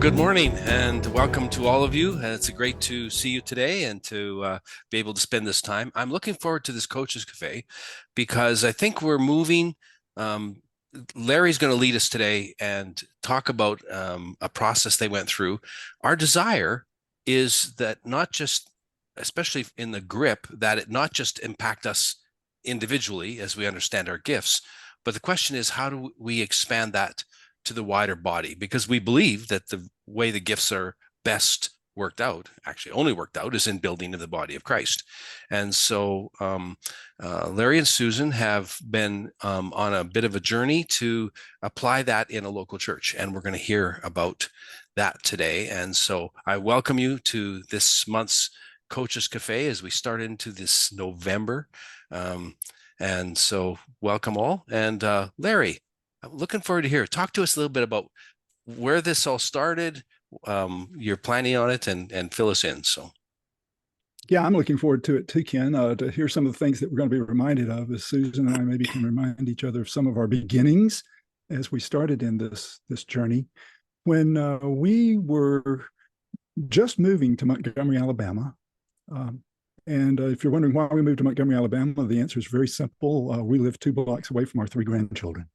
good morning and welcome to all of you. It's great to see you today and to be able to spend this time. I'm looking forward to this Coaches Cafe because I think we're moving. Um, Larry's going to lead us today and talk about a process they went through. Our desire is that not just, especially in the GRIP, that it not just impact us individually as we understand our gifts, but the question is, how do we expand that to the wider body? Because we believe that the way the gifts are best worked out, actually only worked out, is in building of the body of Christ. And so Larry and Susan have been on a bit of a journey to apply that in a local church, and we're going to hear about that today. And so I welcome you to this month's Coaches Cafe as we start into this November. And so welcome all. And Larry, I'm looking forward to hear. Talk to us a little bit about where this all started, your planning on it, and fill us in. So, yeah, I'm looking forward to it too, Ken, to hear some of the things that we're going to be reminded of as Susan and I maybe can remind each other of some of our beginnings as we started in this journey. When we were just moving to Montgomery, Alabama, and if you're wondering why we moved to Montgomery, Alabama, the answer is very simple. We live 2 blocks away from our 3 grandchildren.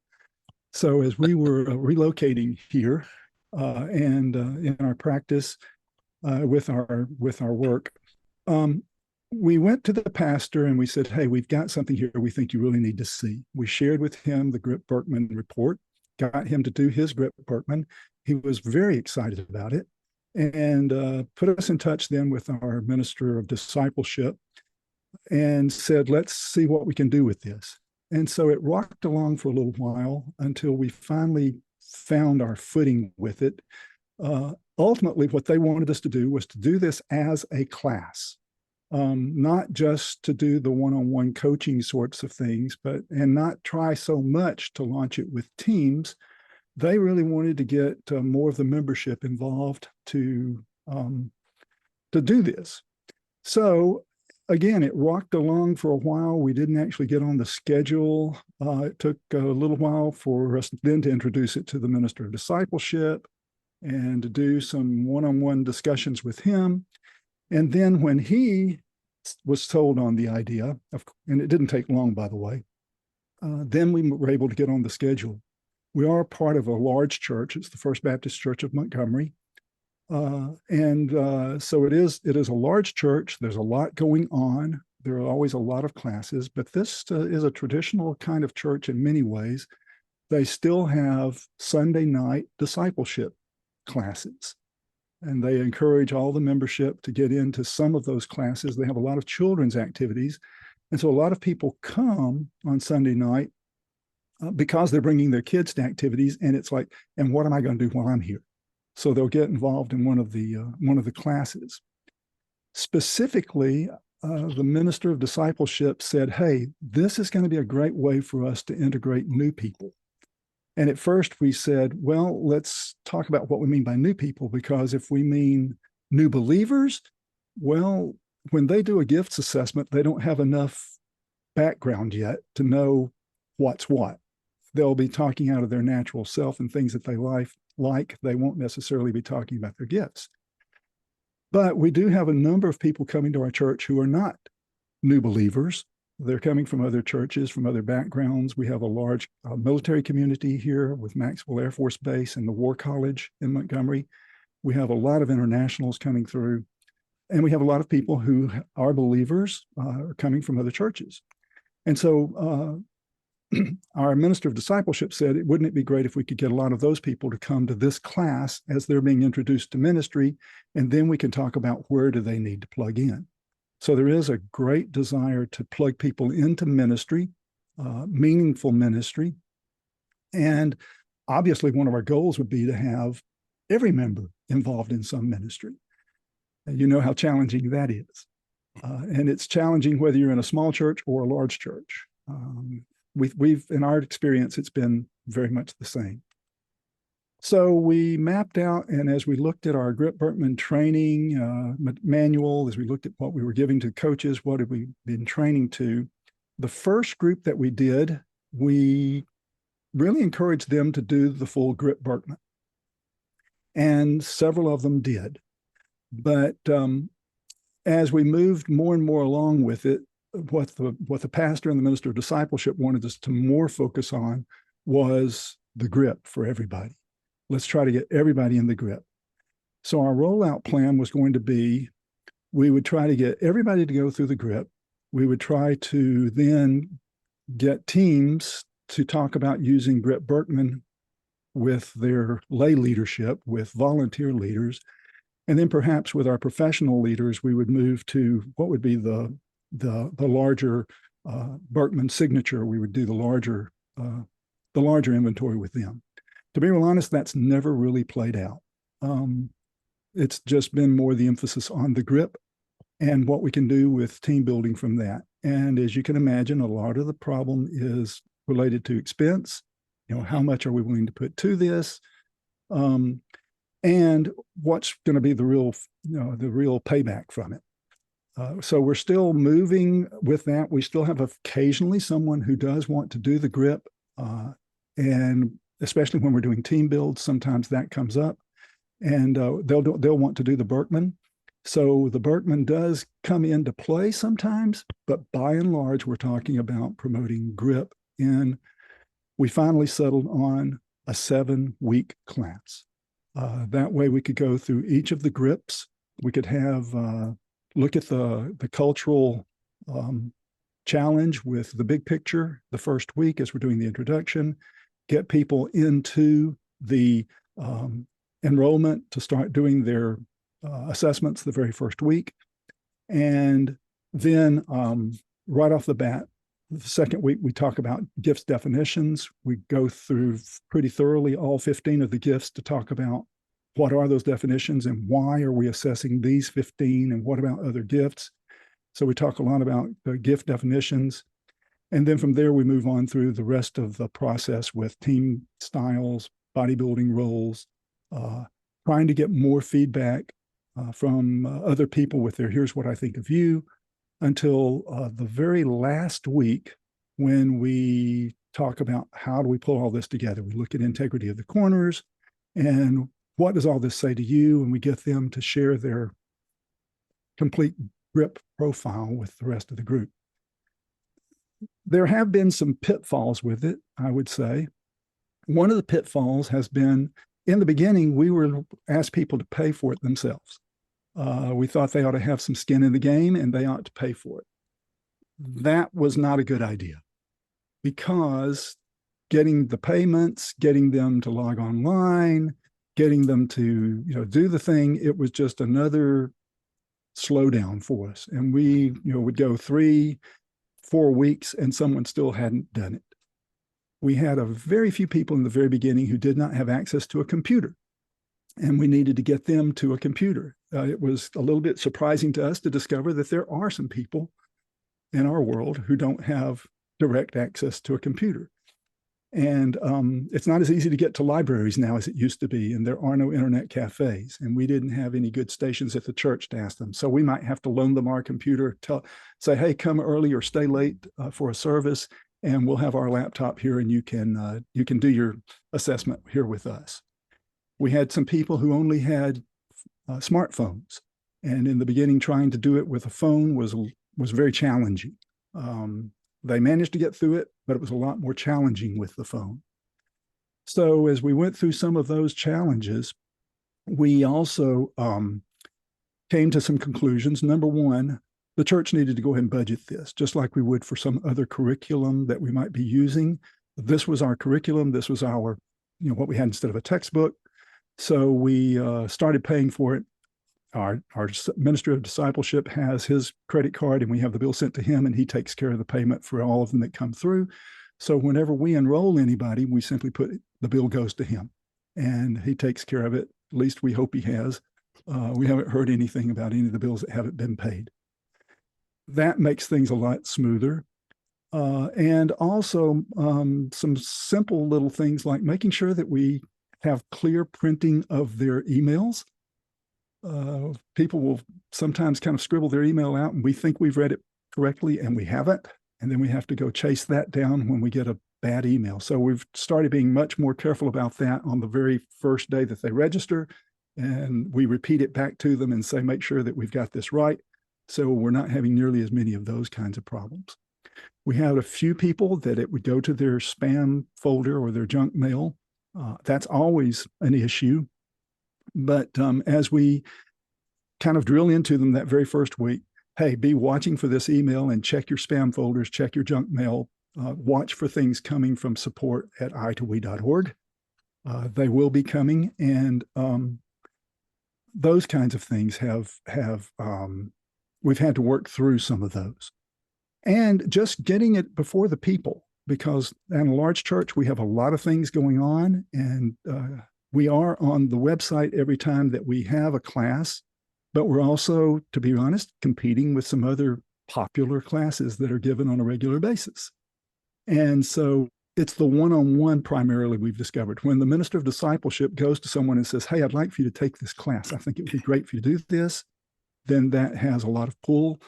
So as we were relocating here and in our practice with our work, we went to the pastor and we said, hey, we've got something here we think you really need to see. We shared with him the GRIP-Birkman report, got him to do his GRIP-Birkman. He was very excited about it and put us in touch then with our minister of discipleship and said, let's see what we can do with this. And so it rocked along for a little while until we finally found our footing with it. Ultimately, what they wanted us to do was to do this as a class, not just to do the one-on-one coaching sorts of things, and not try so much to launch it with teams. They really wanted to get more of the membership involved to do this. So again, it rocked along for a while. We didn't actually get on the schedule. It took a little while for us then to introduce it to the minister of discipleship and to do some one-on-one discussions with him. And then when he was sold on the idea, and it didn't take long, by the way, then we were able to get on the schedule. We are part of a large church. It's the First Baptist Church of Montgomery. So it is a large church. There's a lot going on. There are always a lot of classes, but this is a traditional kind of church in many ways. They still have Sunday night discipleship classes, and they encourage all the membership to get into some of those classes. They have a lot of children's activities, and so a lot of people come on Sunday night because they're bringing their kids to activities, and it's like, and what am I going to do while I'm here? So they'll get involved in one of the classes. Specifically, the minister of discipleship said, hey, this is going to be a great way for us to integrate new people. And at first we said, well, let's talk about what we mean by new people, because if we mean new believers, well, when they do a gifts assessment, they don't have enough background yet to know what's what. They'll be talking out of their natural self and things that they like. They won't necessarily be talking about their gifts. But we do have a number of people coming to our church who are not new believers. They're coming from other churches, from other backgrounds. We have a large military community here with Maxwell Air Force Base and the War College in Montgomery. We have a lot of internationals coming through, and we have a lot of people who are believers are coming from other churches. And so our minister of discipleship said, wouldn't it be great if we could get a lot of those people to come to this class as they're being introduced to ministry, and then we can talk about where do they need to plug in. So there is a great desire to plug people into ministry, meaningful ministry. And obviously one of our goals would be to have every member involved in some ministry. And you know how challenging that is. And it's challenging whether you're in a small church or a large church. We've in our experience, it's been very much the same. So we mapped out, and as we looked at our GRIP-Birkman training manual, as we looked at what we were giving to coaches, what had we been training to, the first group that we did, we really encouraged them to do the full GRIP-Birkman. and several of them did. But as we moved more and more along with it, what the pastor and the minister of discipleship wanted us to more focus on was the grip for everybody. Let's try to get everybody in the grip. So our rollout plan was going to be, we would try to get everybody to go through the grip. We would try to then get teams to talk about using GRIP-Birkman with their lay leadership, with volunteer leaders. And then perhaps with our professional leaders, we would move to what would be the larger Birkman signature. We would do the larger inventory with them. To be real honest, that's never really played out. It's just been more the emphasis on the grip and what we can do with team building from that. And as you can imagine, a lot of the problem is related to expense. How much are we willing to put to this? And what's going to be the real payback from it. So we're still moving with that. We still have occasionally someone who does want to do the grip, and especially when we're doing team builds, sometimes that comes up, and they'll want to do the Birkman. So the Birkman does come into play sometimes, but by and large, we're talking about promoting grip. And we finally settled on a 7-week class. That way we could go through each of the grips. We could have look at the cultural challenge with the big picture the first week as we're doing the introduction, get people into the enrollment to start doing their assessments the very first week. And then right off the bat, the second week, we talk about gifts definitions. We go through pretty thoroughly all 15 of the gifts to talk about what are those definitions and why are we assessing these 15 and what about other gifts. So we talk a lot about the gift definitions. And then from there, we move on through the rest of the process with team styles, bodybuilding roles, trying to get more feedback from other people with their, here's what I think of you, until the very last week when we talk about how do we pull all this together. We look at integrity of the corners and what does all this say to you? And we get them to share their complete grip profile with the rest of the group. There have been some pitfalls with it, I would say. One of the pitfalls has been, in the beginning, we were asked people to pay for it themselves. We thought they ought to have some skin in the game and they ought to pay for it. That was not a good idea, because getting the payments, getting them to log online, getting them to do the thing, it was just another slowdown for us. And we would go 3-4 weeks and someone still hadn't done it. We had a very few people in the very beginning who did not have access to a computer, and we needed to get them to a computer. It was a little bit surprising to us to discover that there are some people in our world who don't have direct access to a computer. And it's not as easy to get to libraries now as it used to be, and there are no internet cafes, and we didn't have any good stations at the church to ask them. So we might have to loan them our computer, say, hey, come early or stay late for a service, and we'll have our laptop here, and you can do your assessment here with us. We had some people who only had smartphones, and in the beginning, trying to do it with a phone was very challenging. They managed to get through it, but it was a lot more challenging with the phone. So as we went through some of those challenges, we also came to some conclusions. Number one, the church needed to go ahead and budget this, just like we would for some other curriculum that we might be using. This was our curriculum. This was our, what we had instead of a textbook. So we started paying for it. Our minister of discipleship has his credit card, and we have the bill sent to him, and he takes care of the payment for all of them that come through. So whenever we enroll anybody, we simply put the bill goes to him, and he takes care of it. At least we hope he has. We haven't heard anything about any of the bills that haven't been paid. That makes things a lot smoother. And also some simple little things like making sure that we have clear printing of their emails. People will sometimes kind of scribble their email out, and we think we've read it correctly, and we haven't. And then we have to go chase that down when we get a bad email. So we've started being much more careful about that on the very first day that they register. And we repeat it back to them and say, make sure that we've got this right. So we're not having nearly as many of those kinds of problems. We had a few people that it would go to their spam folder or their junk mail. That's always an issue. But as we kind of drill into them that very first week, hey, be watching for this email and check your spam folders, check your junk mail, watch for things coming from support@i2we.org. They will be coming, and those kinds of things have we've had to work through some of those. And just getting it before the people, because in a large church, we have a lot of things going on, and we are on the website every time that we have a class, but we're also, to be honest, competing with some other popular classes that are given on a regular basis. And so it's the one-on-one primarily we've discovered. When the minister of discipleship goes to someone and says, hey, I'd like for you to take this class. I think it would be great for you to do this. Then that has a lot of pull.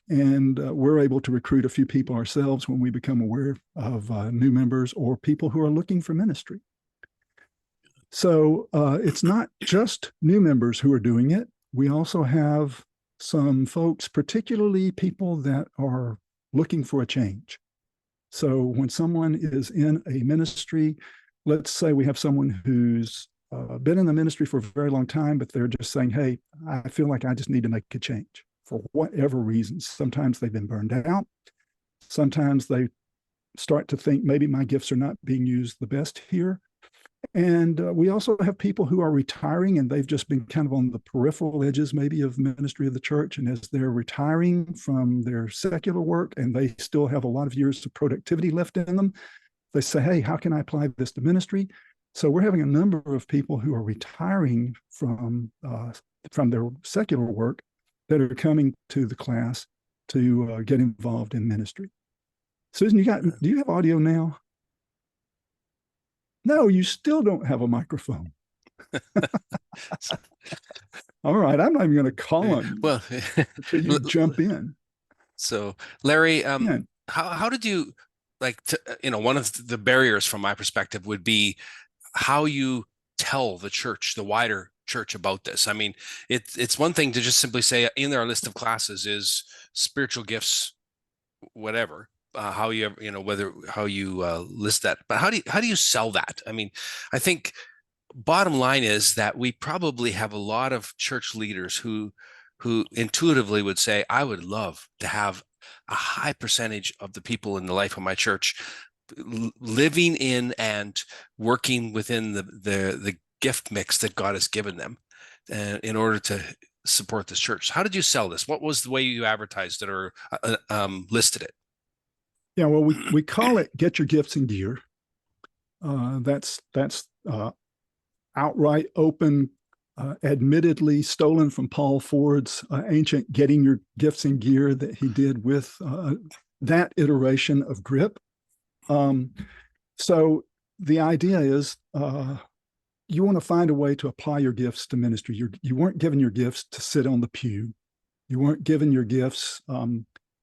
And we're able to recruit a few people ourselves when we become aware of new members or people who are looking for ministry. So it's not just new members who are doing it. We also have some folks, particularly people that are looking for a change. So when someone is in a ministry, let's say we have someone who's been in the ministry for a very long time, but they're just saying, hey, I feel like I just need to make a change for whatever reasons. Sometimes they've been burned out. Sometimes they start to think maybe my gifts are not being used the best here. And we also have people who are retiring, and they've just been kind of on the peripheral edges maybe of ministry of the church. And as they're retiring from their secular work and they still have a lot of years of productivity left in them, they say, hey, how can I apply this to ministry? So we're having a number of people who are retiring from their secular work that are coming to the class to get involved in ministry. Susan, do you have audio now? No, you still don't have a microphone. All right, I'm not even going to call on you Well, until you jump in. So Larry, Yeah. how did you one of the barriers from my perspective would be how you tell the church, the wider church about this. I mean, it's one thing to just simply say in our list of classes is spiritual gifts, whatever. How you whether how you list that, but how do you sell that? I mean, I think bottom line is that we probably have a lot of church leaders who intuitively would say, I would love to have a high percentage of the people in the life of my church living in and working within the gift mix that God has given them in order to support this church. How did you sell this? What was the way you advertised it or listed it? Yeah, well, we call it Get Your Gifts in Gear. That's outright open, admittedly stolen from Paul Ford's ancient Getting Your Gifts in Gear that he did with that iteration of GRIP. So the idea is you want to find a way to apply your gifts to ministry. You weren't given your gifts to sit on the pew. You weren't given your gifts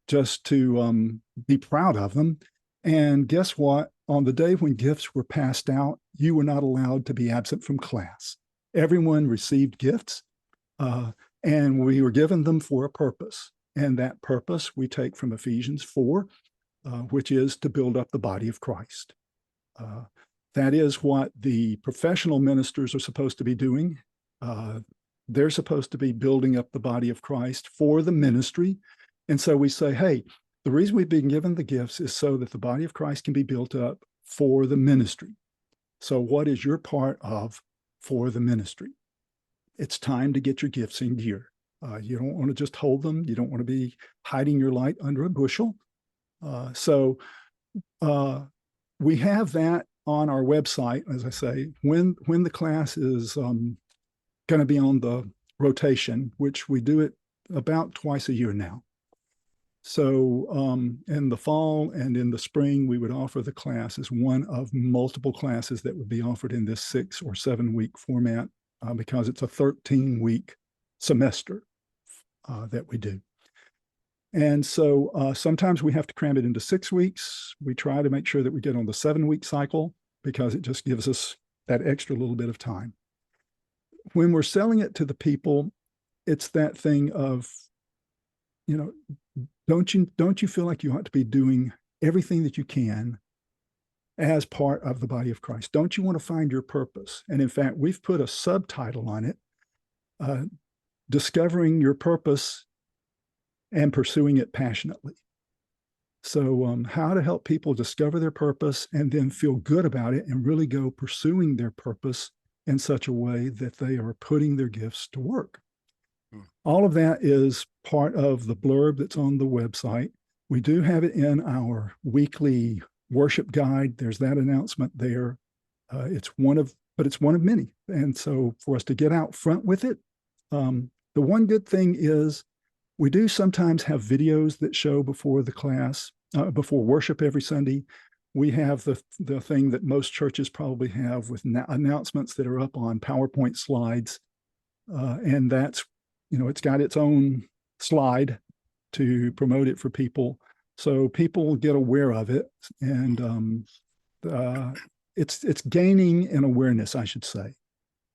just to be proud of them. And guess what? On the day when gifts were passed out, you were not allowed to be absent from class. Everyone received gifts, and we were given them for a purpose. And that purpose we take from Ephesians 4, which is to build up the body of Christ. That is what the professional ministers are supposed to be doing. They're supposed to be building up the body of Christ for the ministry. And so we say, hey, the reason we've been given the gifts is so that the body of Christ can be built up for the ministry. So what is your part of for the ministry? It's time to get your gifts in gear. You don't want to just hold them. You don't want to be hiding your light under a bushel. So we have that on our website, as I say, when the class is going to be on the rotation, which we do it about twice a year now. So in the fall and in the spring, we would offer the class as one of multiple classes that would be offered in this 6 or 7 week format because it's a 13-week semester that we do. And so sometimes we have to cram it into 6 weeks. We try to make sure that we get on the 7 week cycle because it just gives us that extra little bit of time. When we're selling it to the people, it's that thing of, you know, don't you feel like you ought to be doing everything that you can as part of the body of Christ? Don't you want to find your purpose? And in fact, we've put a subtitle on it, Discovering Your Purpose and Pursuing It Passionately. So how to help people discover their purpose and then feel good about it and really go pursuing their purpose in such a way that they are putting their gifts to work. All of that is part of the blurb that's on the website. We do have it in our weekly worship guide. There's that announcement there. It's one of many. And so for us to get out front with it, the one good thing is we do sometimes have videos that show before the class, before worship every Sunday. We have the thing that most churches probably have with announcements that are up on PowerPoint slides. And that's, it's got its own slide to promote it for people. So people get aware of it. And it's gaining in awareness, I should say.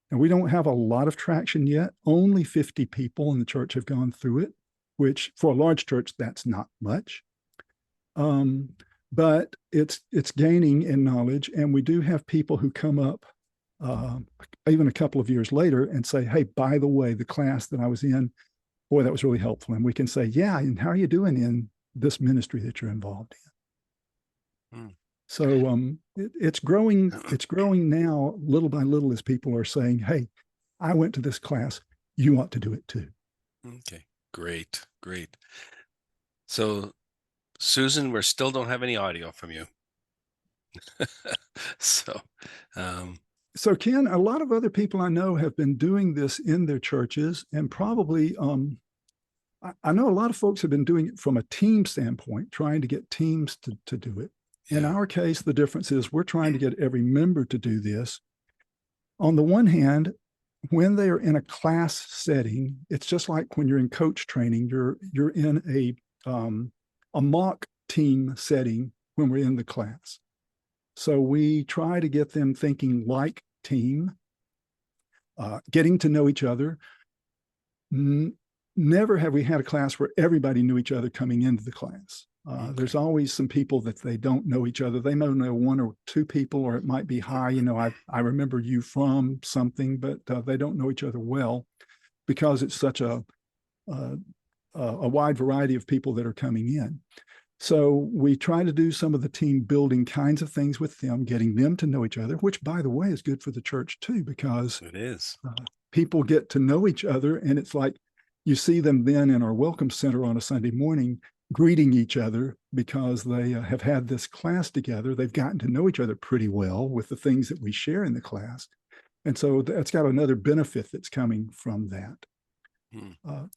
And we don't have a lot of traction yet. Only 50 people in the church have gone through it, which for a large church, that's not much. But it's gaining in knowledge. And we do have people who come up even a couple of years later and say, hey, by the way, the class that I was in, boy, that was really helpful. And we can say, yeah, and how are you doing in this ministry that you're involved in? So it's growing now little by little as people are saying, hey, I went to this class. You ought to do it too. Okay, great. So Susan, we still don't have any audio from you. So Ken, a lot of other people I know have been doing this in their churches, and probably I know a lot of folks have been doing it from a team standpoint, trying to get teams to do it. In our case, the difference is we're trying to get every member to do this. On the one hand, when they are in a class setting, it's just like when you're in coach training, you're in a mock team setting when we're in the class. So we try to get them thinking like team, getting to know each other. Never have we had a class where everybody knew each other coming into the class. There's always some people that they don't know each other. They may know one or two people, or it might be, hi, I remember you from something, but they don't know each other well because it's such a wide variety of people that are coming in. So we try to do some of the team building kinds of things with them, getting them to know each other, which, by the way, is good for the church too, because it is. People get to know each other. And it's like you see them then in our welcome center on a Sunday morning greeting each other because they have had this class together. They've gotten to know each other pretty well with the things that we share in the class. And so that's got another benefit that's coming from that.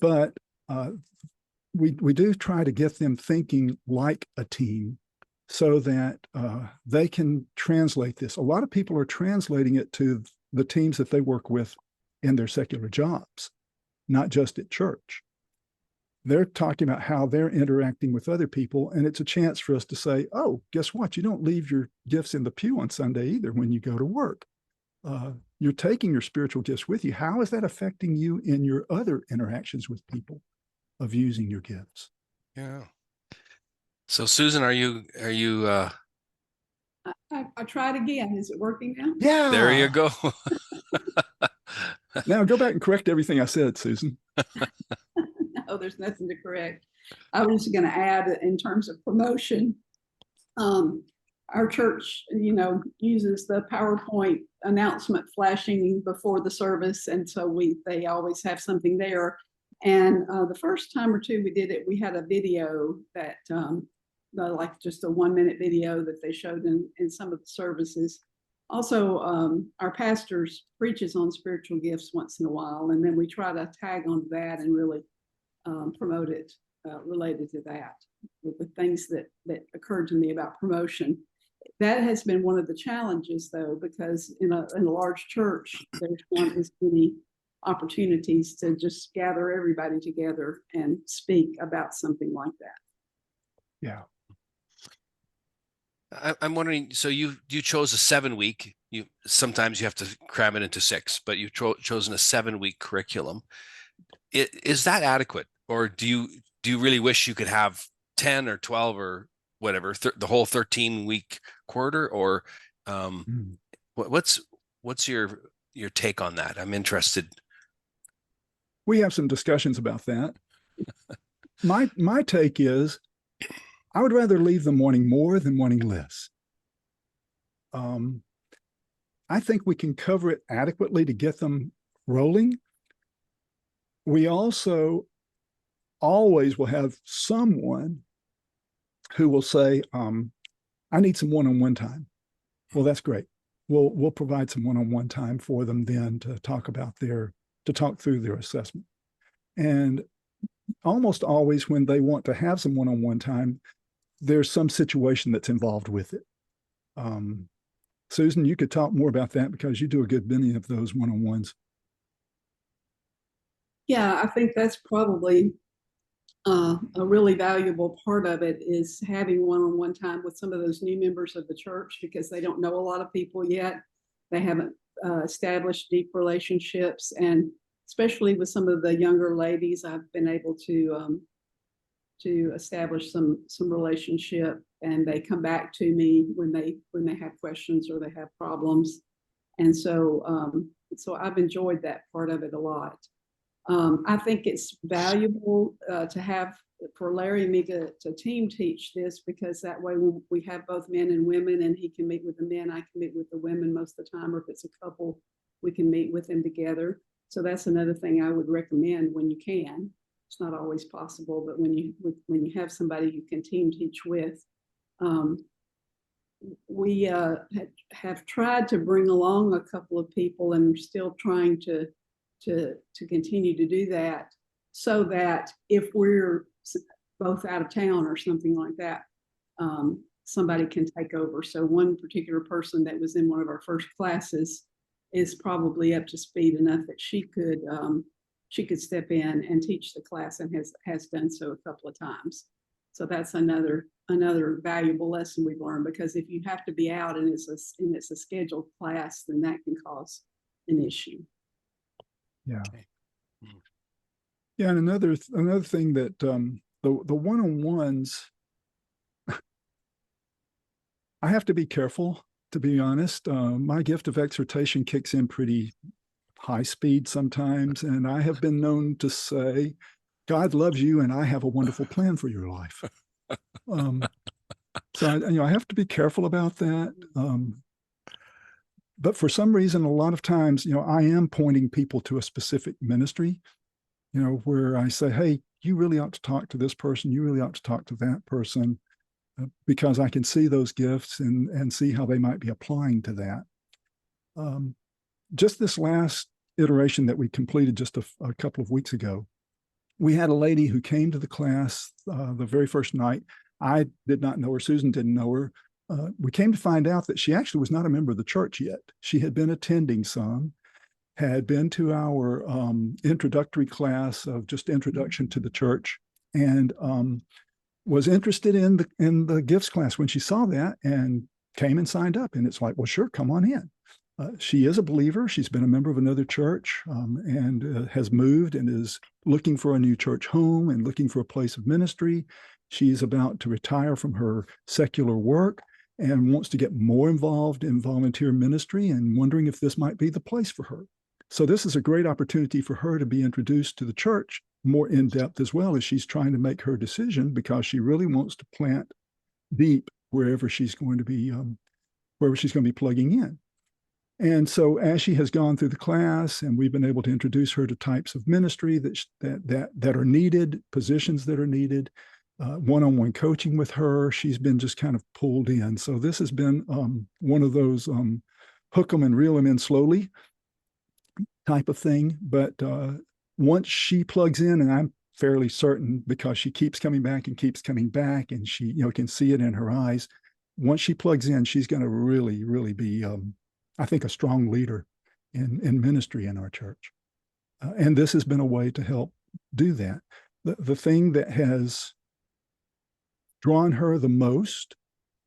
But we do try to get them thinking like a team so that they can translate this. A lot of people are translating it to the teams that they work with in their secular jobs, not just at church. They're talking about how they're interacting with other people, and it's a chance for us to say, oh, guess what? You don't leave your gifts in the pew on Sunday either when you go to work. You're taking your spiritual gifts with you. How is that affecting you in your other interactions with people of using your gifts? Yeah. So Susan, are you I tried again. Is it working now? Yeah. There you go. Now go back and correct everything I said, Susan. No, there's nothing to correct. I was going to add in terms of promotion. Our church, uses the PowerPoint announcement flashing before the service. And so they always have something there. And the first time or two we did it, we had a video that like just a 1-minute video that they showed in some of the services. Also, our pastors preaches on spiritual gifts once in a while, and then we try to tag onto that and really promote it related to that with the things that occurred to me about promotion. That has been one of the challenges, though, because in a large church, there's not as many opportunities to just gather everybody together and speak about something like that. Yeah. I'm wondering, so you chose a 7 week. You sometimes you have to cram it into 6, but you've chosen a 7 week curriculum. Is that adequate, or do you really wish you could have 10 or 12 or whatever, the whole 13-week quarter? Or what's your take on that? I'm interested. We have some discussions about that. My take is I would rather leave them wanting more than wanting less. I think we can cover it adequately to get them rolling. We also always will have someone who will say, I need some one-on-one time. Well, that's great. We'll provide some one-on-one time for them then to talk through their assessment. And almost always when they want to have some one-on-one time, there's some situation that's involved with it. Susan, you could talk more about that because you do a good many of those one-on-ones. Yeah, I think that's probably a really valuable part of it, is having one-on-one time with some of those new members of the church, because they don't know a lot of people yet. They haven't established deep relationships, and especially with some of the younger ladies, I've been able to establish some relationship, and they come back to me when they have questions or they have problems. And so I've enjoyed that part of it a lot. I think it's valuable to have for Larry and me to team teach this, because that way we have both men and women, and he can meet with the men, I can meet with the women most of the time, or if it's a couple, we can meet with them together. So that's another thing I would recommend when you can. It's not always possible, but when you have somebody you can team teach with. We have tried to bring along a couple of people, and we're still trying to continue to do that, so that if we're both out of town or something like that, somebody can take over. So one particular person that was in one of our first classes is probably up to speed enough that she could step in and teach the class, and has done so a couple of times. So that's another valuable lesson we've learned, because if you have to be out and it's a scheduled class, then that can cause an issue. Yeah. Yeah, and another thing that the one-on-ones, I have to be careful, to be honest. My gift of exhortation kicks in pretty high speed sometimes, and I have been known to say, God loves you and I have a wonderful plan for your life. So I have to be careful about that. But for some reason, a lot of times, I am pointing people to a specific ministry, where I say, hey, you really ought to talk to this person. You really ought to talk to that person, because I can see those gifts and see how they might be applying to that. Just this last iteration that we completed just a couple of weeks ago, we had a lady who came to the class the very first night. I did not know her. Susan didn't know her. We came to find out that she actually was not a member of the church yet. She had been attending some, had been to our introductory class of just introduction to the church, and was interested in the gifts class when she saw that, and came and signed up. And it's like, well, sure, come on in. She is a believer. She's been a member of another church, and has moved and is looking for a new church home and looking for a place of ministry. She's about to retire from her secular work and wants to get more involved in volunteer ministry, and wondering if this might be the place for her. So this is a great opportunity for her to be introduced to the church more in depth, as well as she's trying to make her decision, because she really wants to plant deep wherever she's going to be plugging in. And so as she has gone through the class, and we've been able to introduce her to types of ministry that are needed, positions that are needed, one-on-one coaching with her, she's been just kind of pulled in. So this has been one of those hook them and reel them in slowly type of thing. But once she plugs in, and I'm fairly certain, because she keeps coming back and keeps coming back, and she can see it in her eyes, once she plugs in, she's going to really be I think a strong leader in ministry in our church. And this has been a way to help do that. The thing that has drawn her the most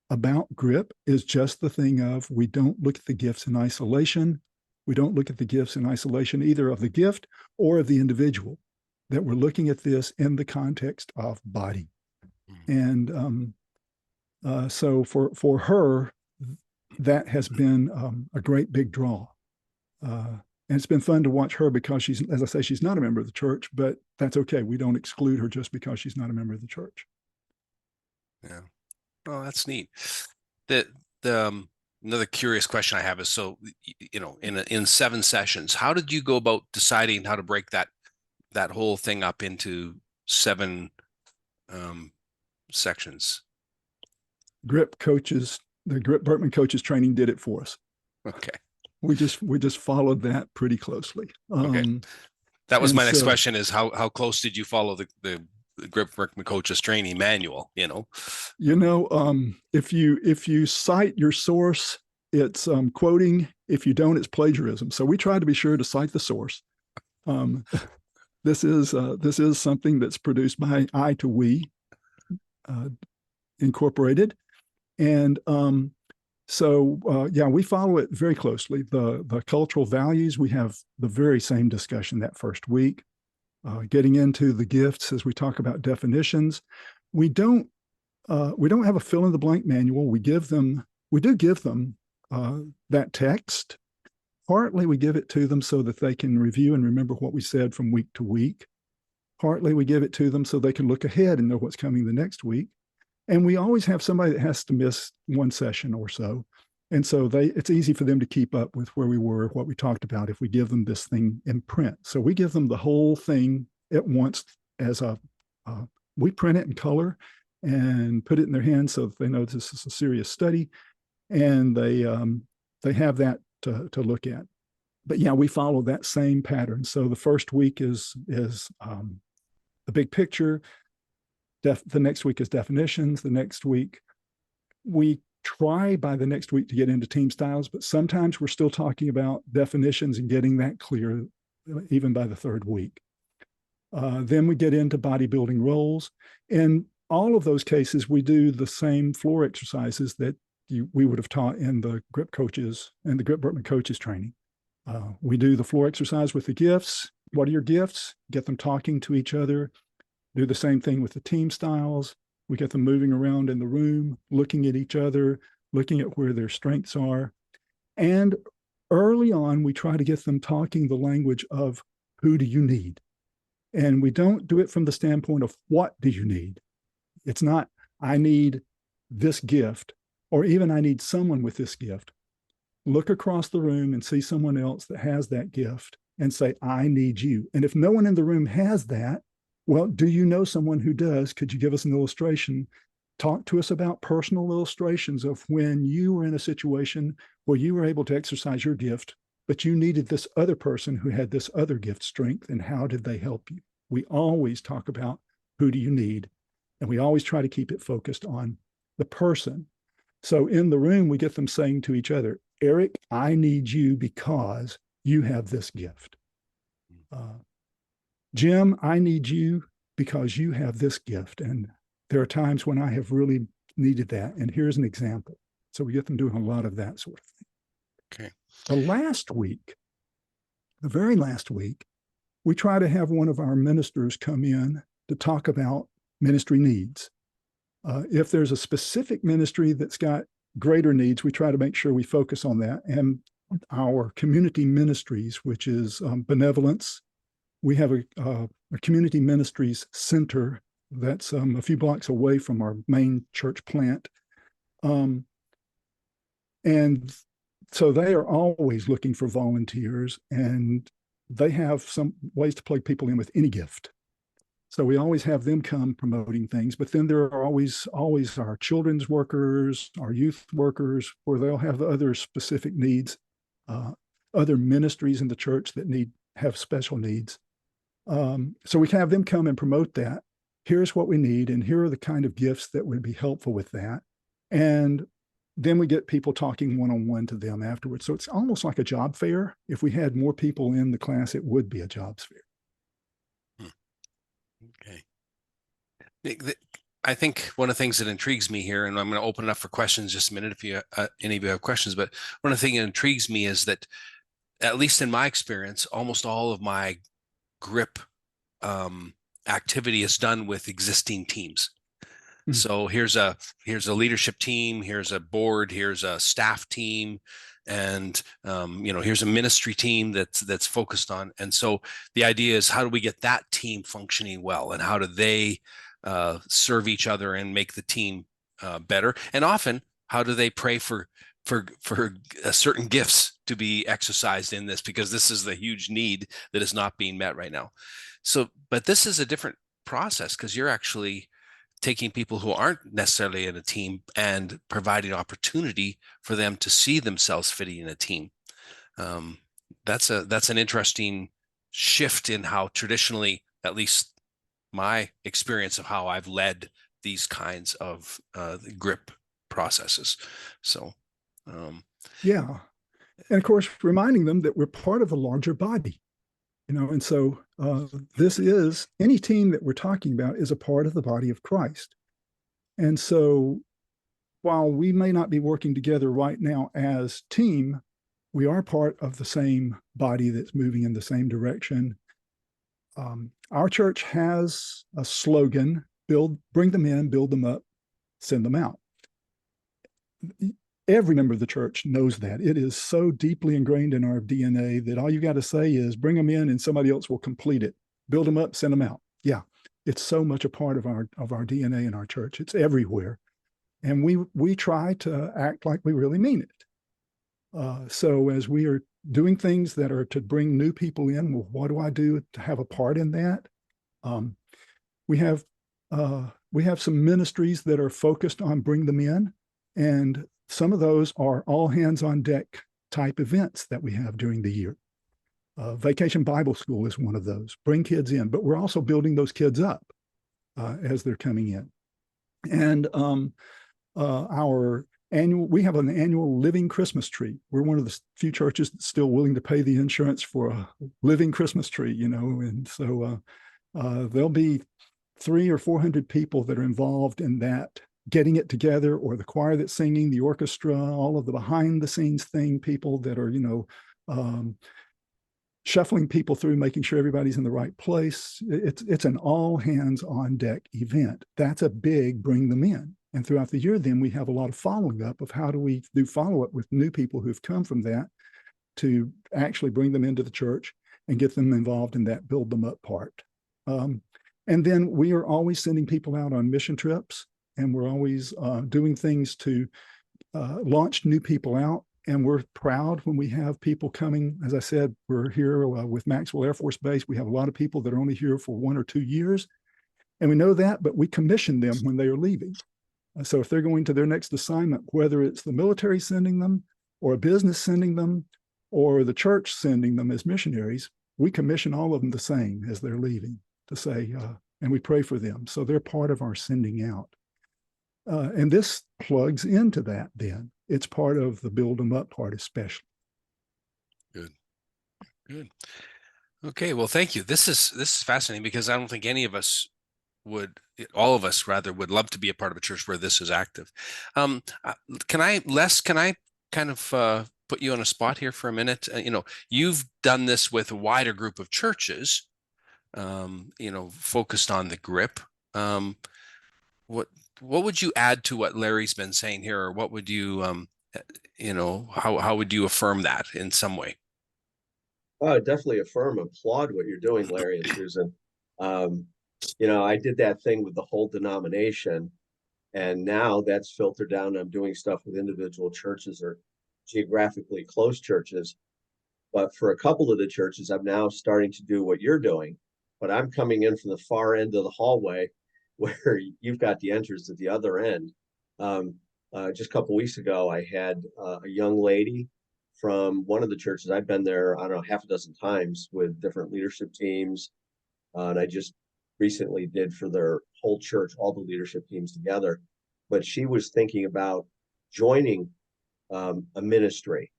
about GRIP is just the thing of we don't look at the gifts in isolation. We don't look at the gifts in isolation either of the gift or of the individual, that we're looking at this in the context of body. And so for her, that has been a great big draw. And it's been fun to watch her because she's, as I say, she's not a member of the church, but that's okay. We don't exclude her just because she's not a member of the church. Yeah. Oh, that's neat. The another curious question I have is, so, you know, in 7 sessions, how did you go about deciding how to break that whole thing up into 7 sections? GRIP coaches, the GRIP-Birkman coaches training did it for us. Okay. We just followed that pretty closely. Okay. That was my next so, question, is how close did you follow the GRIP-Birkman coaches training manual, you know? If you cite your source, it's quoting. If you don't, it's plagiarism. So we try to be sure to cite the source. This is something that's produced by I to We Incorporated, and yeah, we follow it very closely. The cultural values, we have the very same discussion that first week. Getting into the gifts as we talk about definitions, we don't have a fill in the blank manual. We do give them that text. Partly we give it to them so that they can review and remember what we said from week to week. Partly we give it to them so they can look ahead and know what's coming the next week. And we always have somebody that has to miss one session or so. And so it's easy for them to keep up with where we were, what we talked about, if we give them this thing in print. So we give them the whole thing at once we print it in color and put it in their hands so that they know this is a serious study, and they have that to look at. But yeah, we follow that same pattern. So the first week is the big picture. The next week is definitions. The next week, we try by the next week to get into team styles, but sometimes we're still talking about definitions and getting that clear even by the third week. Then we get into bodybuilding roles. In all of those cases, we do the same floor exercises that we would have taught in the GRIP coaches and the GRIP-Birkman coaches training. We do the floor exercise with the gifts. What are your gifts? Get them talking to each other. Do the same thing with the team styles. We get them moving around in the room, looking at each other, looking at where their strengths are. And early on, we try to get them talking the language of who do you need? And we don't do it from the standpoint of what do you need? It's not, I need this gift, or even I need someone with this gift. Look across the room and see someone else that has that gift and say, I need you. And if no one in the room has that, well, do you know someone who does? Could you give us an illustration? Talk to us about personal illustrations of when you were in a situation where you were able to exercise your gift, but you needed this other person who had this other gift strength, and how did they help you? We always talk about who do you need, and we always try to keep it focused on the person. So in the room, we get them saying to each other, Eric, I need you because you have this gift. Jim, I need you because you have this gift. And there are times when I have really needed that. And here's an example. So we get them doing a lot of that sort of thing. Okay. The very last week, we try to have one of our ministers come in to talk about ministry needs. If there's a specific ministry that's got greater needs, we try to make sure we focus on that. And our community ministries, which is benevolence, we have a community ministries center that's a few blocks away from our main church plant. And so they are always looking for volunteers, and they have some ways to plug people in with any gift. So we always have them come promoting things, but then there are always our children's workers, our youth workers, where they'll have other specific needs, other ministries in the church that have special needs. So we can have them come and promote that. Here's what we need, and here are the kind of gifts that would be helpful with that. And then we get people talking one-on-one to them afterwards. So it's almost like a job fair. If we had more people in the class, it would be a jobs fair. Okay. I think one of the things that intrigues me here, and I'm going to open it up for questions just a minute if you any of you have questions, but one of the things that intrigues me is that, at least in my experience, almost all of my GRIP activity is done with existing teams. Mhm. So here's a leadership team, here's a board, here's a staff team, and here's a ministry team that's focused on. And so the idea is, how do we get that team functioning well, and how do they serve each other and make the team better? And often, how do they pray for certain gifts to be exercised in this, because this is the huge need that is not being met right now. So, but this is a different process, because you're actually taking people who aren't necessarily in a team and providing opportunity for them to see themselves fitting in a team. That's an interesting shift in how traditionally, at least my experience of how I've led these kinds of GRIP processes. So, Yeah. And of course, reminding them that we're part of a larger body, and so this is, any team that we're talking about is a part of the body of Christ. And so while we may not be working together right now as team, we are part of the same body that's moving in the same direction. Our church has a slogan: bring them in, build them up, send them out. Every member of the church knows that. It is so deeply ingrained in our DNA that all you got to say is bring them in and somebody else will complete it. Build them up, send them out. Yeah, it's so much a part of our DNA in our church. It's everywhere. And we try to act like we really mean it. So as we are doing things that are to bring new people in, well, what do I do to have a part in that? We have some ministries that are focused on bring them in, and some of those are all hands on deck type events that we have during the year. Vacation Bible School is one of those. Bring kids in, but we're also building those kids up as they're coming in. And we have an annual living Christmas tree. We're one of the few churches that's still willing to pay the insurance for a living Christmas tree, and so there'll be 300 or 400 people that are involved in that, getting it together, or the choir that's singing, the orchestra, all of the behind the scenes people that are, shuffling people through, making sure everybody's in the right place. It's an all hands on deck event. That's a big bring them in. And throughout the year, then we have a lot of following up of how do we do follow up with new people who've come from that to actually bring them into the church and get them involved in that build them up part. And then we are always sending people out on mission trips, and we're always doing things to launch new people out. And we're proud when we have people coming. As I said, we're here with Maxwell Air Force Base. We have a lot of people that are only here for 1 or 2 years. And we know that, but we commission them when they are leaving. So if they're going to their next assignment, whether it's the military sending them or a business sending them or the church sending them as missionaries, we commission all of them the same as they're leaving to say, and we pray for them. So they're part of our sending out. And this plugs into that then. It's part of the build them up part, especially. Good. Okay, well, thank you. This is fascinating, because I don't think any of us all of us rather would love to be a part of a church where this is active. Can I kind of put you on a spot here for a minute? You've done this with a wider group of churches, focused on the GRIP. What would you add to what Larry's been saying here, or what would you, how would you affirm that in some way? Oh, definitely affirm, applaud what you're doing, Larry and Susan. I did that thing with the whole denomination, and now that's filtered down. I'm doing stuff with individual churches or geographically close churches. But for a couple of the churches, I'm now starting to do what you're doing, but I'm coming in from the far end of the hallway where you've got the entrance at the other end. Just a couple of weeks ago, I had a young lady from one of the churches. I've been there, I don't know, half a dozen times with different leadership teams. And I just recently did for their whole church, all the leadership teams together. But she was thinking about joining a ministry.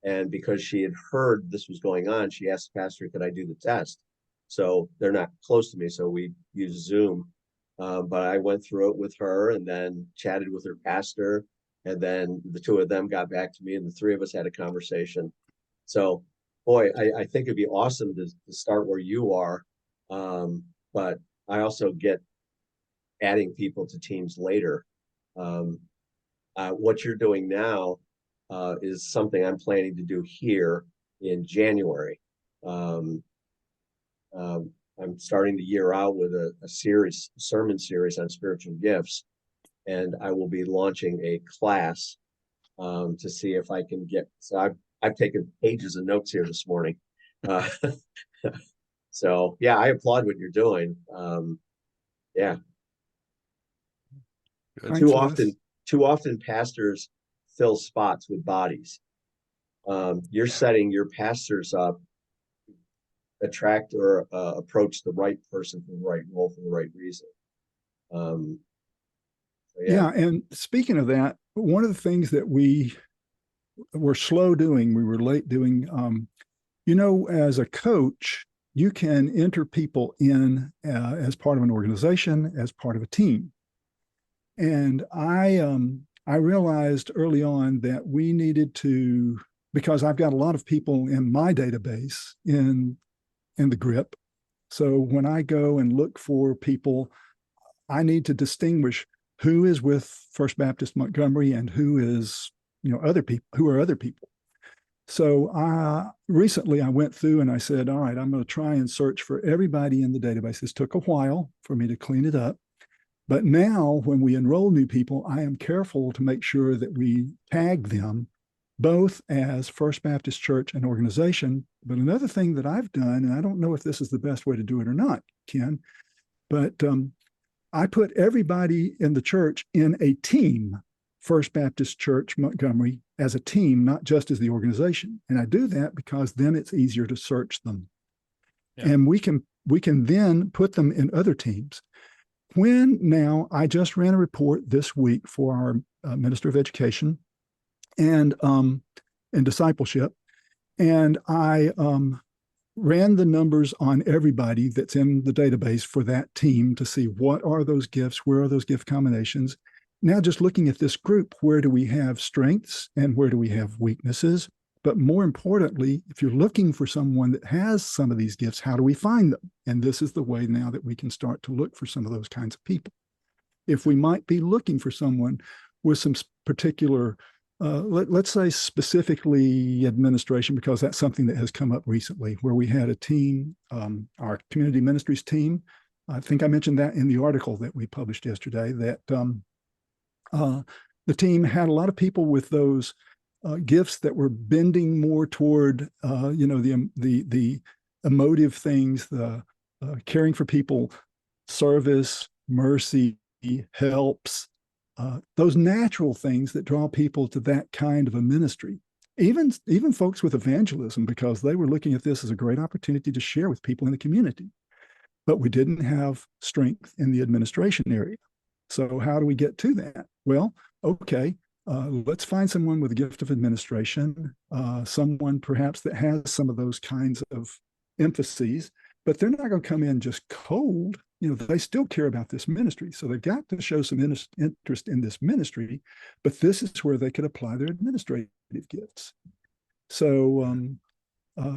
And because she had heard this was going on, she asked the pastor, could I do the test? So they're not close to me, so we use Zoom. But I went through it with her and then chatted with her pastor. And then the two of them got back to me and the three of us had a conversation. So, boy, I think it'd be awesome to start where you are. But I also get adding people to teams later. What you're doing now is something I'm planning to do here in January. I'm starting the year out with a sermon series on spiritual gifts, and I will be launching a class to see if I can get. So I've taken pages of notes here this morning. So yeah, I applaud what you're doing. Yeah. Good. Too often pastors fill spots with bodies. You're setting your pastors up, attract or approach the right person for the right role for the right reason. So Yeah, and speaking of that, one of the things that we were slow doing, we were late doing, as a coach, you can enter people in as part of an organization, as part of a team. And I realized early on that we needed to, because I've got a lot of people in my database in the GRIP. So when I go and look for people, I need to distinguish who is with First Baptist Montgomery and who is, other people, who are other people. So recently I went through and I said, all right, I'm going to try and search for everybody in the database. This took a while for me to clean it up. But now when we enroll new people, I am careful to make sure that we tag them both as First Baptist Church and organization. But another thing that I've done, and I don't know if this is the best way to do it or not, Ken, but I put everybody in the church in a team, First Baptist Church Montgomery, as a team, not just as the organization. And I do that because then it's easier to search them. Yeah. And we can then put them in other teams. Now, I just ran a report this week for our Minister of Education and discipleship, and I ran the numbers on everybody that's in the database for that team to see what are those gifts, where are those gift combinations. Now, just looking at this group, where do we have strengths and where do we have weaknesses? But more importantly, if you're looking for someone that has some of these gifts, how do we find them? And this is the way now that we can start to look for some of those kinds of people. If we might be looking for someone with some particular, let's say specifically administration, because that's something that has come up recently, where we had a team, our community ministries team. I think I mentioned that in the article that we published yesterday, that the team had a lot of people with those gifts that were bending more toward, the emotive things, the caring for people, service, mercy, helps, those natural things that draw people to that kind of a ministry. Even folks with evangelism, because they were looking at this as a great opportunity to share with people in the community. But we didn't have strength in the administration area. So how do we get to that? Well, okay. Let's find someone with a gift of administration, someone perhaps that has some of those kinds of emphases, but they're not going to come in just cold. They still care about this ministry. So they've got to show some interest in this ministry, but this is where they could apply their administrative gifts. So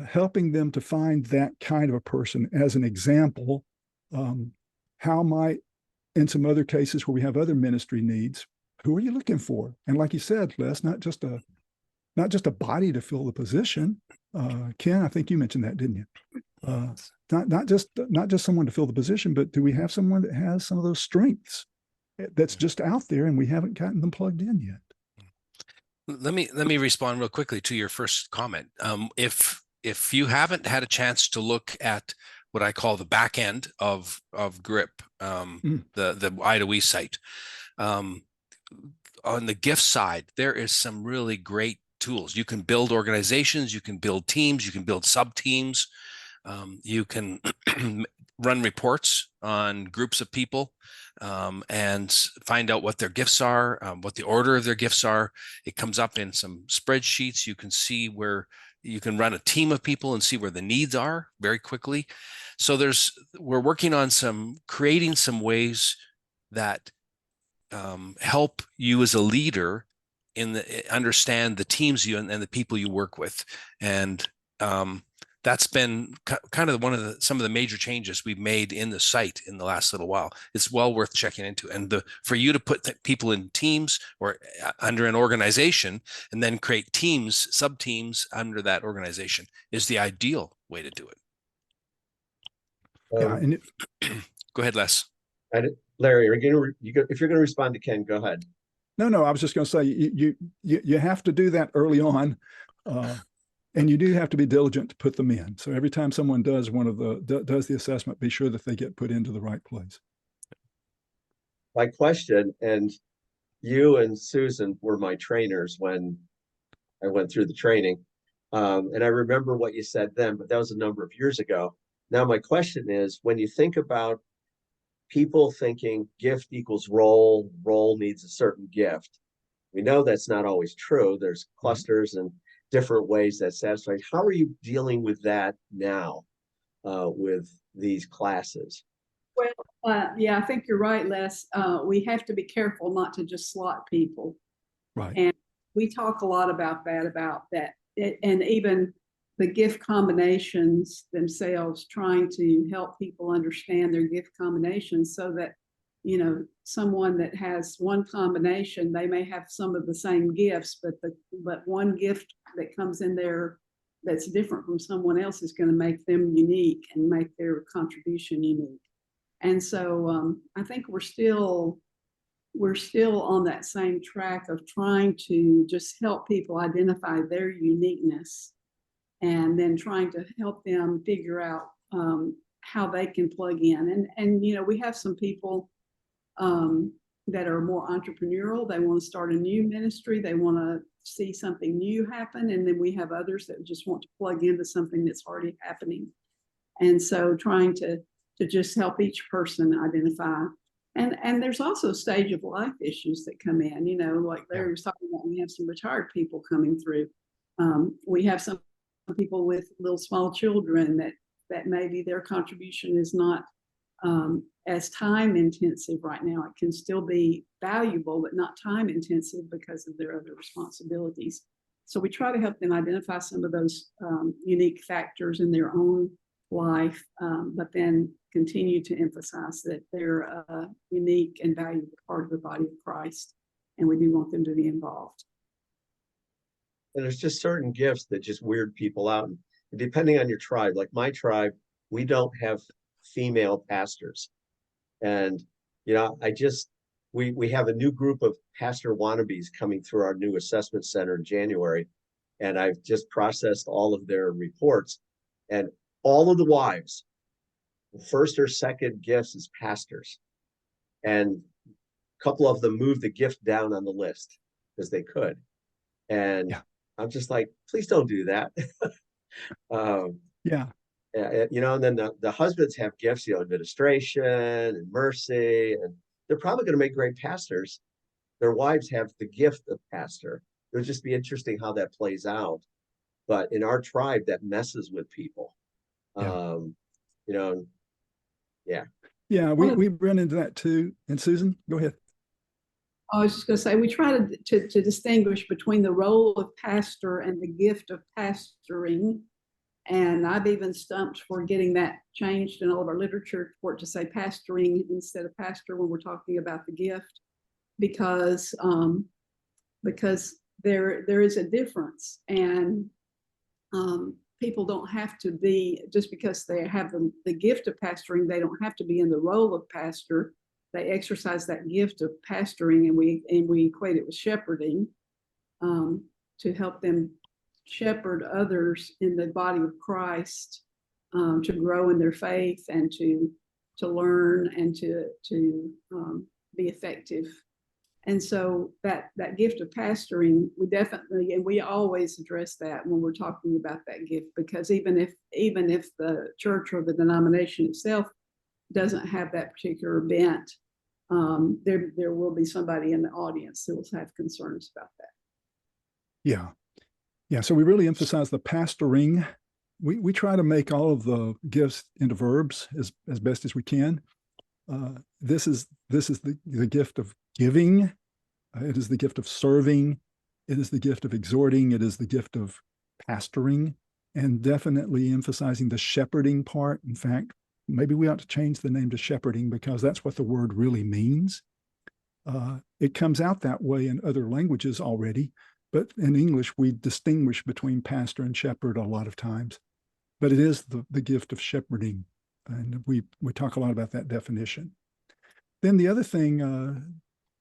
helping them to find that kind of a person as an example, how might, in some other cases where we have other ministry needs, who are you looking for? And like you said, Les, not just a body to fill the position. Ken, I think you mentioned that, didn't you? Not just someone to fill the position, but do we have someone that has some of those strengths that's just out there and we haven't gotten them plugged in yet? Let me respond real quickly to your first comment. If you haven't had a chance to look at what I call the back end of GRIP, the I2E site, on the gift side, there is some really great tools. You can build organizations, you can build teams, you can build sub teams, you can run reports on groups of people and find out what their gifts are, what the order of their gifts are. It comes up in some spreadsheets. You can see where you can run a team of people and see where the needs are very quickly. So we're working on creating some ways that help you as a leader understand the teams you and the people you work with. And that's been kind of some of the major changes we've made in the site in the last little while. It's well worth checking into. And for you to put people in teams or under an organization and then create teams, sub-teams under that organization is the ideal way to do it. Yeah, and Go ahead, Les. Larry, if you're going to respond to Ken, go ahead. No, I was just going to say you have to do that early on, and you do have to be diligent to put them in. So every time someone does does the assessment, be sure that they get put into the right place. My question, and you and Susan were my trainers when I went through the training, and I remember what you said then, but that was a number of years ago. Now my question is, when you think about people thinking gift equals role needs a certain gift. We know that's not always true. There's clusters and different ways that satisfy. How are you dealing with that now with these classes? Well, yeah, I think you're right, Les. We have to be careful not to just slot people. Right. And we talk a lot about that. And even the gift combinations themselves, trying to help people understand their gift combinations so that, someone that has one combination, they may have some of the same gifts, but one gift that comes in there that's different from someone else is going to make them unique and make their contribution unique. And so I think we're still on that same track of trying to just help people identify their uniqueness, and then trying to help them figure out how they can plug in. And we have some people that are more entrepreneurial. They want to start a new ministry. They want to see something new happen. And then we have others that just want to plug into something that's already happening. And so trying to just help each person identify. And there's also stage of life issues that come in, like Larry was talking about. We have some retired people coming through. We have some people with little small children that maybe their contribution is not as time intensive right now. It can still be valuable, but not time intensive because of their other responsibilities. So we try to help them identify some of those unique factors in their own life, but then continue to emphasize that they're a unique and valuable part of the body of Christ, and we do want them to be involved. And there's just certain gifts that just weird people out. And depending on your tribe, like my tribe, we don't have female pastors. And, we have a new group of pastor wannabes coming through our new assessment center in January. And I've just processed all of their reports. And all of the wives, the first or second gifts is pastors. And a couple of them moved the gift down on the list because they could. And I'm just like, please don't do that. And then the husbands have gifts, administration and mercy, and they're probably going to make great pastors. Their wives have the gift of pastor. It'll just be interesting how that plays out. But in our tribe, that messes with people. We run into that too. And Susan, go ahead. I was just going to say, we try to distinguish between the role of pastor and the gift of pastoring. And I've even stumped for getting that changed in all of our literature for it to say pastoring instead of pastor when we're talking about the gift, because there is a difference. And people don't have to be, just because they have the gift of pastoring, they don't have to be in the role of pastor. They exercise that gift of pastoring, and we equate it with shepherding, to help them shepherd others in the body of Christ, to grow in their faith and to learn and to be effective. And so that gift of pastoring, we always address that when we're talking about that gift, because even if the church or the denomination itself doesn't have that particular bent, there will be somebody in the audience who will have concerns about that. Yeah. Yeah. So we really emphasize the pastoring. We try to make all of the gifts into verbs as best as we can. This is the gift of giving. It is the gift of serving. It is the gift of exhorting. It is the gift of pastoring, and definitely emphasizing the shepherding part. In fact, maybe we ought to change the name to shepherding, because that's what the word really means. It comes out that way in other languages already, but in English, we distinguish between pastor and shepherd a lot of times. But it is the gift of shepherding, and we talk a lot about that definition. Then the other thing,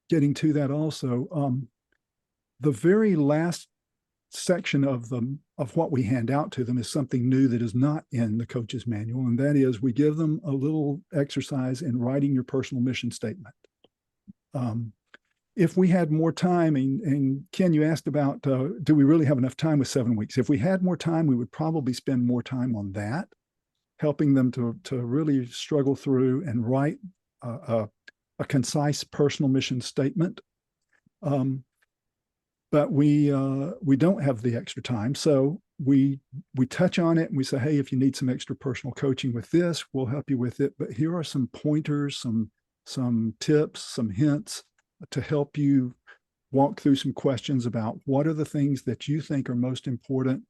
getting to that also, the very last section of what we hand out to them is something new that is not in the coach's manual, and that is we give them a little exercise in writing your personal mission statement. If we had more time, and Ken, you asked about, do we really have enough time with 7 weeks? If we had more time, we would probably spend more time on that, helping them to really struggle through and write a concise personal mission statement. But we don't have the extra time, so we touch on it and we say, hey, if you need some extra personal coaching with this, we'll help you with it. But here are some pointers, some tips, some hints to help you walk through some questions about what are the things that you think are most important.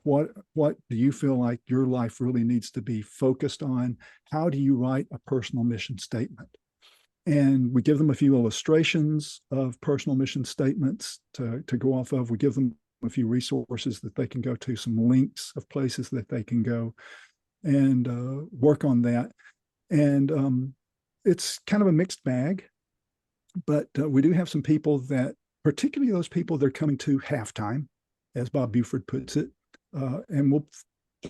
What do you feel like your life really needs to be focused on? How do you write a personal mission statement? And we give them a few illustrations of personal mission statements to go off of. We give them a few resources that they can go to, some links of places that they can go and work on that. And it's kind of a mixed bag, but we do have some people that, particularly those people that are coming to halftime, as Bob Buford puts it, and we'll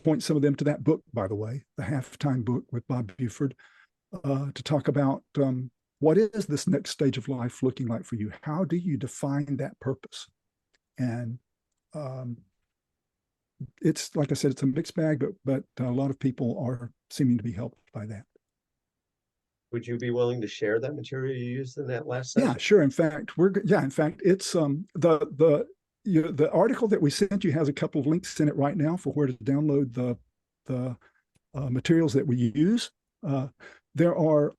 point some of them to that book, by the way, the Halftime book with Bob Buford, to talk about what is this next stage of life looking like for you? How do you define that purpose? And it's, like I said, it's a mixed bag, but a lot of people are seeming to be helped by that. Would you be willing to share that material you used in that last session? Yeah, sure. In fact, it's the article that we sent you has a couple of links in it right now for where to download the materials that we use. There are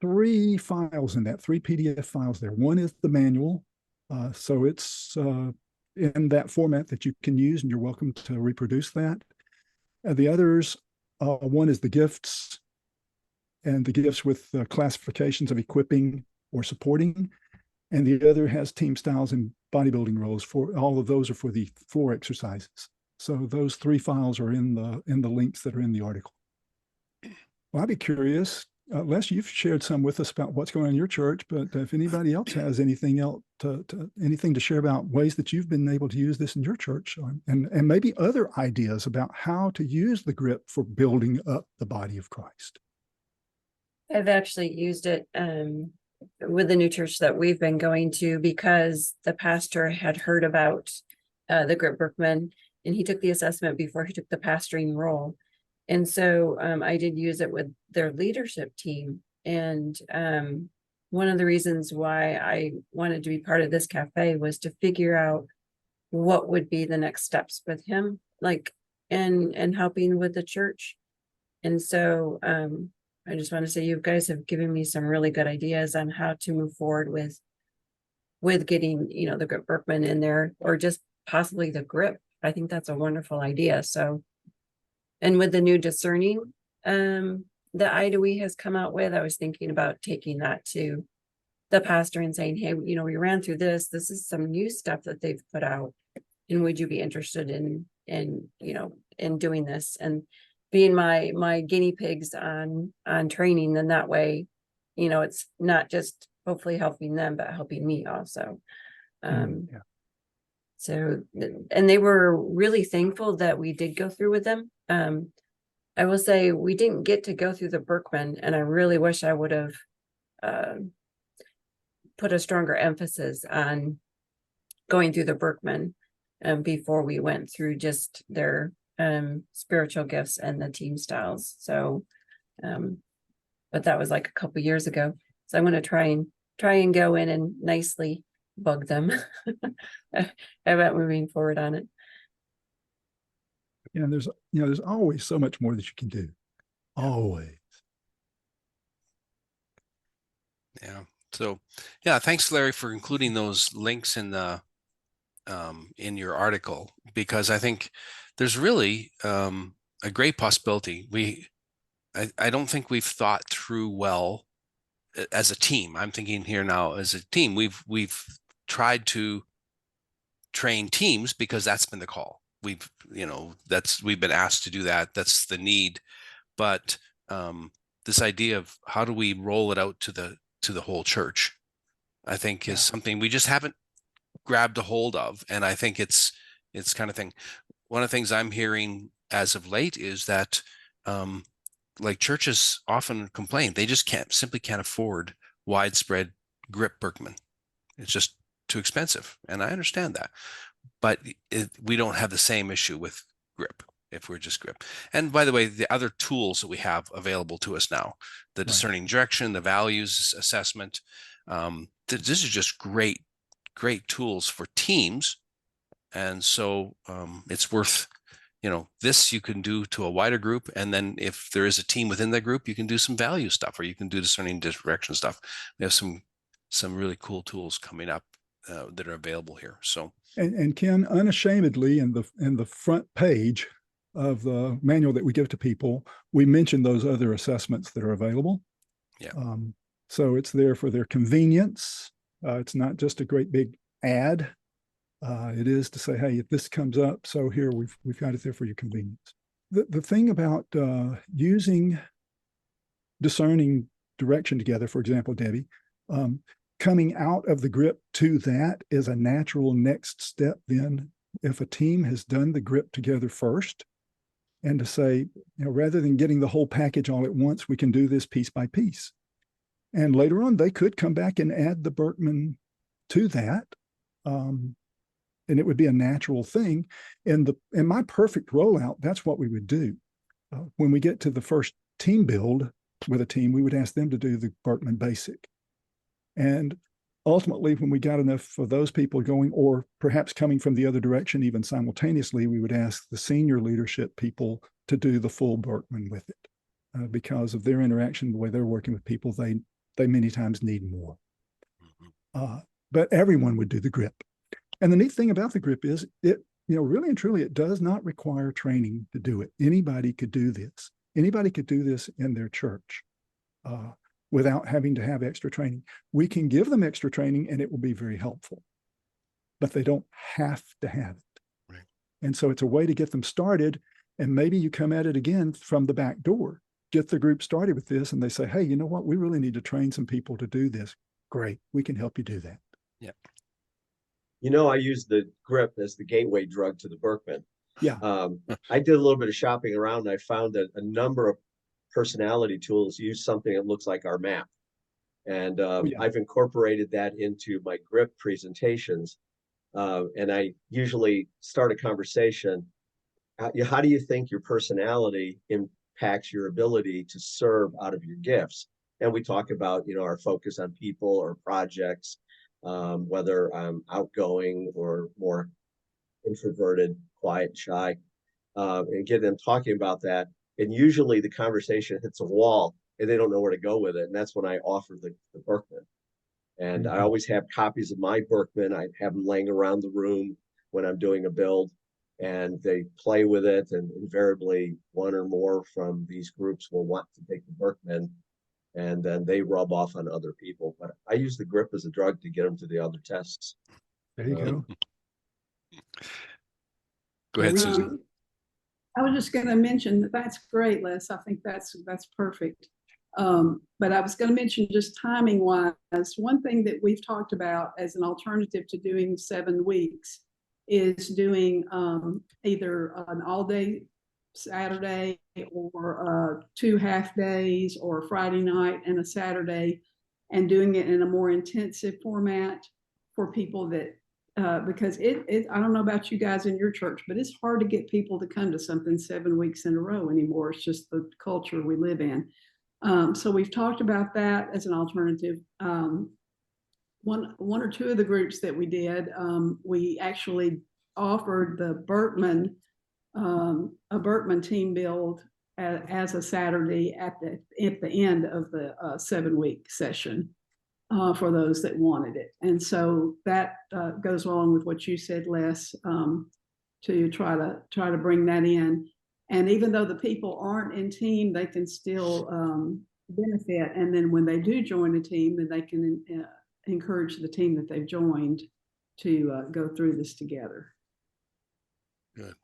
3 files in that, 3 PDF files there. One is the manual, so it's in that format that you can use, and you're welcome to reproduce that. The others, one is the gifts, and the gifts with classifications of equipping or supporting, and the other has team styles and bodybuilding roles. For all of those are for the floor exercises. So those 3 files are in the links that are in the article. Well, I'd be curious, Les, you've shared some with us about what's going on in your church, but if anybody else has anything else anything to share about ways that you've been able to use this in your church, and maybe other ideas about how to use the GRIP for building up the body of Christ. I've actually used it with the new church that we've been going to, because the pastor had heard about the GRIP-Birkman, and he took the assessment before he took the pastoring role. And so I did use it with their leadership team. And one of the reasons why I wanted to be part of this cafe was to figure out what would be the next steps with him, like, and helping with the church. And so I just want to say you guys have given me some really good ideas on how to move forward with getting, the GRIP-Birkman in there, or just possibly the GRIP. I think that's a wonderful idea. So, and with the new discerning that IDOE has come out with, I was thinking about taking that to the pastor and saying, hey, we ran through this. This is some new stuff that they've put out, and would you be interested in doing this and being my guinea pigs on training? Then that way, it's not just hopefully helping them, but helping me also. Yeah. So, and they were really thankful that we did go through with them. I will say we didn't get to go through the Birkman, and I really wish I would have put a stronger emphasis on going through the Birkman before we went through just their spiritual gifts and the team styles. So But that was like a couple years ago. So I'm going to try and go in and nicely bug them about moving forward on it. And there's always so much more that you can do. Always. Yeah. So, yeah, thanks, Larry, for including those links in the in your article, because I think there's really a great possibility. I don't think we've thought through well as a team. I'm thinking here now as a team. We've tried to train teams because that's been the call. We've been asked to do that. That's the need. But this idea of how do we roll it out to the whole church, I think is something we just haven't grabbed a hold of. And I think it's kind of thing. One of the things I'm hearing as of late is that like churches often complain they just simply can't afford widespread GRIP-Birkman. It's just too expensive. And I understand that. But we don't have the same issue with GRIP if we're just GRIP. And by the way, the other tools that we have available to us now, the discerning direction, the values assessment, this is just great tools for teams. And so it's worth, this you can do to a wider group. And then if there is a team within that group, you can do some value stuff, or you can do discerning direction stuff. We have some really cool tools coming up that are available here. So and Ken, unashamedly, in the front page of the manual that we give to people, we mention those other assessments that are available. Yeah. So it's there for their convenience. It's not just a great big ad. It is to say, hey, if this comes up, so here we've got it there for your convenience. The thing about using discerning direction together, for example, Debbie, coming out of the GRIP to that is a natural next step. Then, if a team has done the GRIP together first, and to say, rather than getting the whole package all at once, we can do this piece by piece. And later on, they could come back and add the Birkman to that. And it would be a natural thing. In my perfect rollout, that's what we would do. When we get to the first team build with a team, we would ask them to do the Birkman basic. And ultimately, when we got enough for those people going, or perhaps coming from the other direction, even simultaneously, we would ask the senior leadership people to do the full Birkman with it. Because of their interaction, the way they're working with people, they many times need more. But everyone would do the GRIP. And the neat thing about the GRIP is it, really and truly, it does not require training to do it. Anybody could do this. Anybody could do this in their church without having to have extra training. We can give them extra training and it will be very helpful, but they don't have to have it. Right. And so it's a way to get them started. And maybe you come at it again from the back door, get the group started with this, and they say, hey, you know what? We really need to train some people to do this. Great. We can help you do that. Yeah. I use the GRIP as the gateway drug to the Birkman. Yeah. I did a little bit of shopping around, and I found that a number of personality tools use something that looks like our map. And I've incorporated that into my GRIP presentations. And I usually start a conversation. How do you think your personality impacts your ability to serve out of your gifts? And we talk about, our focus on people or projects, whether I'm outgoing or more introverted, quiet, shy, and get them talking about that. And usually the conversation hits a wall and they don't know where to go with it. And that's when I offer the Birkman. And I always have copies of my Birkman. I have them laying around the room when I'm doing a build, and they play with it. And invariably, one or more from these groups will want to take the Birkman, and then they rub off on other people. But I use the GRIP as a drug to get them to the other tests. There you go. Go ahead, Susan. I was just going to mention that that's great, Les. I think that's perfect. But I was going to mention, just timing wise, one thing that we've talked about as an alternative to doing 7 weeks is doing either an all-day Saturday or 2 half days, or a Friday night and a Saturday, and doing it in a more intensive format for people that because I don't know about you guys in your church, but it's hard to get people to come to something 7 weeks in a row anymore. It's just the culture we live in. So we've talked about that as an alternative. One or two of the groups that we did, we actually offered the Birkman, a Birkman team build as a Saturday at the end of the 7-week session for those that wanted it. And so that goes along with what you said, Les, to try to bring that in. And even though the people aren't in team, they can still benefit. And then when they do join a team, then they can encourage the team that they've joined to go through this together. Good.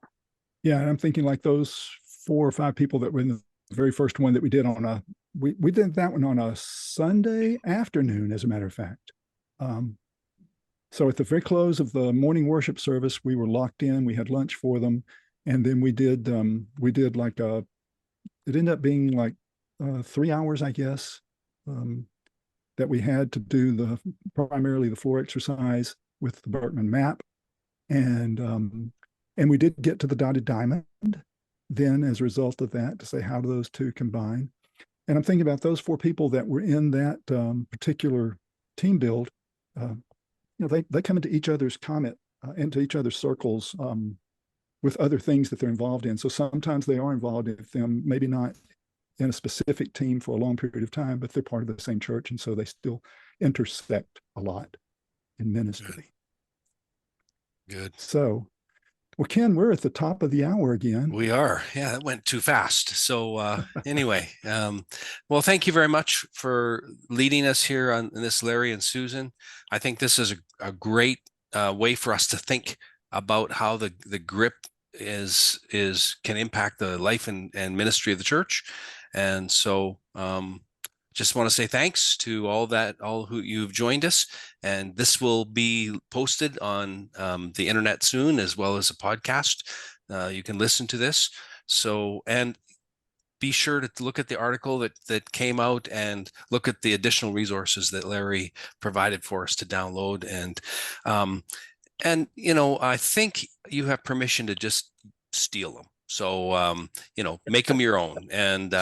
Yeah, and I'm thinking like those 4 or 5 people that were in the very first one that we did on we did that one on a Sunday afternoon, as a matter of fact. So at the very close of the morning worship service, we were locked in. We had lunch for them, and then we did like it ended up being like 3 hours, I guess, that we had to do primarily the floor exercise with the Birkman map, and we did get to the dotted diamond then as a result of that, to say how do those two combine. And I'm thinking about those 4 people that were in that particular team build. They come into each other's comment, into each other's circles with other things that they're involved in. So sometimes they are involved in them, maybe not in a specific team for a long period of time, but they're part of the same church. And so they still intersect a lot in ministry. Good. So, well, Ken, we're at the top of the hour again. We are. Yeah, that went too fast. So anyway, well, thank you very much for leading us here on this, Larry and Susan. I think this is a great way for us to think about how the GRIP can impact the life and ministry of the church. And so just want to say thanks to all who you've joined us. And this will be posted on the internet soon, as well as a podcast. You can listen to this. So, and be sure to look at the article that came out and look at the additional resources that Larry provided for us to download. And I think you have permission to just steal them. So, make them your own. And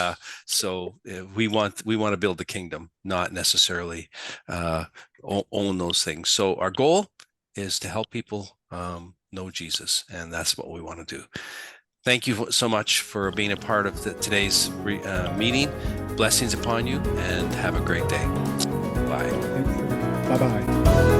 so we want to build the kingdom, not necessarily own those things. So our goal is to help people know Jesus. And that's what we want to do. Thank you so much for being a part of today's meeting. Blessings upon you, and have a great day. Bye. Bye-bye.